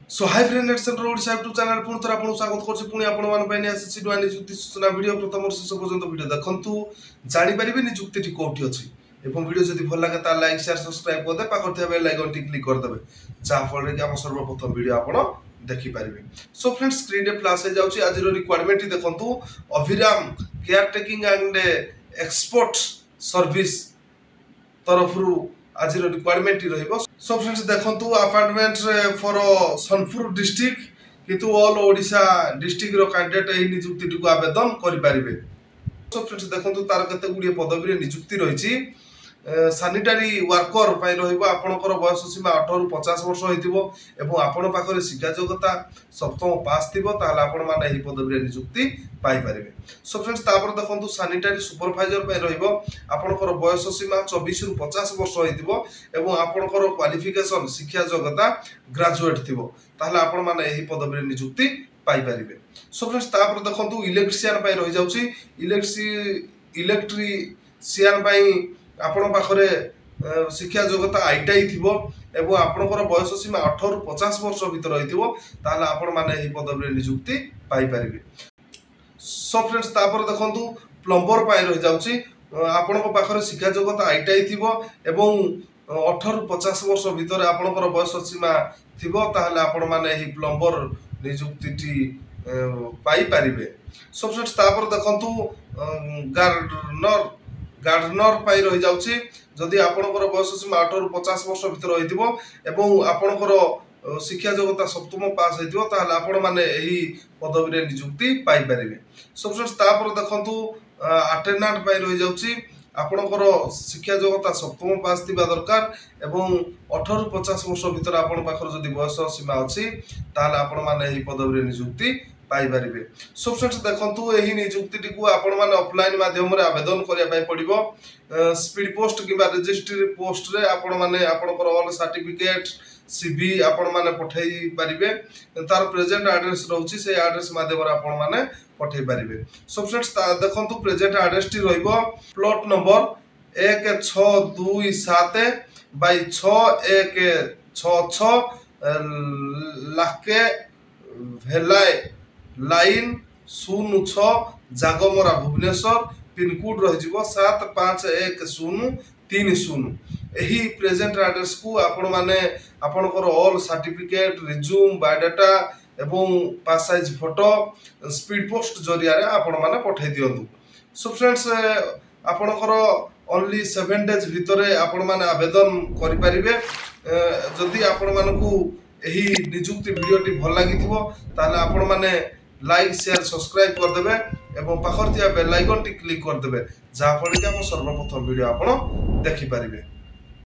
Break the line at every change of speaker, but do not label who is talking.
सो hi friend net centre Odisha YouTube channel पुणी थोड़ा आपको स्वागत करछि पुणी आपण मान पय आसी नुआ नियुक्ति सूचना वीडियो प्रथम शेष पर्यंत वीडियो देखंतु जानि परिबे नियुक्ति टी कोठी अछि एवं वीडियो जदि भल लागे ता लाइक शेयर सब्सक्राइब कर दे पाखर थिया बेल आइकन टी क्लिक कर देबे जा फल रे हम सर्वप्रथम वीडियो आपण देखि परिबे। सो फ्रेंड्स स्क्रीन रे फ्लैश हो जाउछि आज रो रिक्वायरमेंट टी देखंतु Abhiram care taking and export service तरफरु आज रिक्वायरमेंट रहिबो। सो फ्रेंड्स देखंतु अपॉइंटमेंट फॉर सोनपुर डिस्ट्रिक्ट किंतु ऑल ओडिशा डिस्ट्रिक्ट रो कैंडिडेट एही नियुक्ति को आवेदन करि परिबे। सो फ्रेंड्स देखंतु तार केते गुडी पदवी रे नियुक्ति रहिछि सैनिटरी वर्कर पय रहिबो आपनकर बयस सीमा 18 रु 50 वर्ष होइतिबो एवं आपन पाखरे शिक्षा योग्यता सप्तम पास थिबो ताले आपन माने एही पदवी रे नियुक्ति पाई परिबे। सो फ्रेंड्स तापर देखंतु सैनिटरी सुपरवाइजर पय रहिबो आपनकर बयस सीमा 24 रु 50 वर्ष होइतिबो एवं आपनकर क्वालिफिकेशन शिक्षा योग्यता ग्रेजुएट थिबो ताले आपन माने एही पदवी रे नियुक्ति पाई परिबे। सो फ्रेंड्स तापर देखंतु इलेक्ट्रिशियन पय रहि जाउची इलेक्ट्रिशियन पय आपण पाखरे शिक्षा योग्यता आईटीआई थिबो एवं आपनकर बयस सीमा 18 रु 50 वर्ष भीतर रहिथिबो ताले आपण माने एही पदवी रे नियुक्ति पाई परिबे। सो फ्रेंड्स तापर देखंतु प्लम्बर पाई रहि जाउची आपनक पाखरे शिक्षा योग्यता आईटीआई थिबो एवं 18 रु 50 वर्ष भीतर आपनकर बयस सीमा थिबो ताले आपण माने एही प्लम्बर नियुक्तिटी पाई परिबे। सो फ्रेंड्स तापर देखंतु गार्डनर पाई रहि जाउची जदि आपनकर बयस सीमा 18 रु 50 वर्ष भीतर रहिथिबो एवं आपनकर शिक्षा योग्यता सप्तम पास होइथिबो ताले आपण माने एही पदवी रे नियुक्ति पाई परिबे। सो फ्रेंड्स तापर देखंतु अटेंडेंट पाई रहि जाउची आपनकर शिक्षा योग्यता सप्तम पास थिबा दरकार एवं 18 रु 50 वर्ष भीतर आपण पाखर जदि बयस सीमा अछि ताले आपण माने एही पदवी रे नियुक्ति पाई परिबे। सो फ्रेंड्स देखंतु एही नियुक्ति को आपण माने ऑफलाइन माध्यम रे आवेदन करिया पय पड़िबो स्पीड पोस्ट किबा रजिस्ट्री पोस्ट रे आपण माने आपनकर ऑल सर्टिफिकेट सीवी आपण माने पठाई परिबे तार प्रेजेंट एड्रेस रहउची से एड्रेस माध्यम रे आपण माने पठाई परिबे। सो फ्रेंड्स देखंतु प्रेजेंट एड्रेस टी रहइबो प्लॉट नंबर 1627 बाय 6166 लाके भेलाय लाइन 06 जागमरा भुवनेश्वर पिनकोड रहिजिवो 751030 एही प्रेजेंट एड्रेस को आपण माने आपनकर ऑल सर्टिफिकेट रिज्यूम बायोडाटा एवं पास साइज फोटो स्पीड पोस्ट जरिया रे आपण माने पठाई दियंतु। सो फ्रेंड्स आपनकर ओनली 7 डेज भितरे आपण माने आवेदन करि परिबे। जदि आपण मानकू एही नियुक्ति वीडियो टी भल लागिथिबो ताले आपण माने लाइक शेयर सब्सक्राइब कर देबे एवं पाखर थिया बेल आइकन टी क्लिक कर देबे जा फल के हम सर्वप्रथम वीडियो आपण देखि परिबे।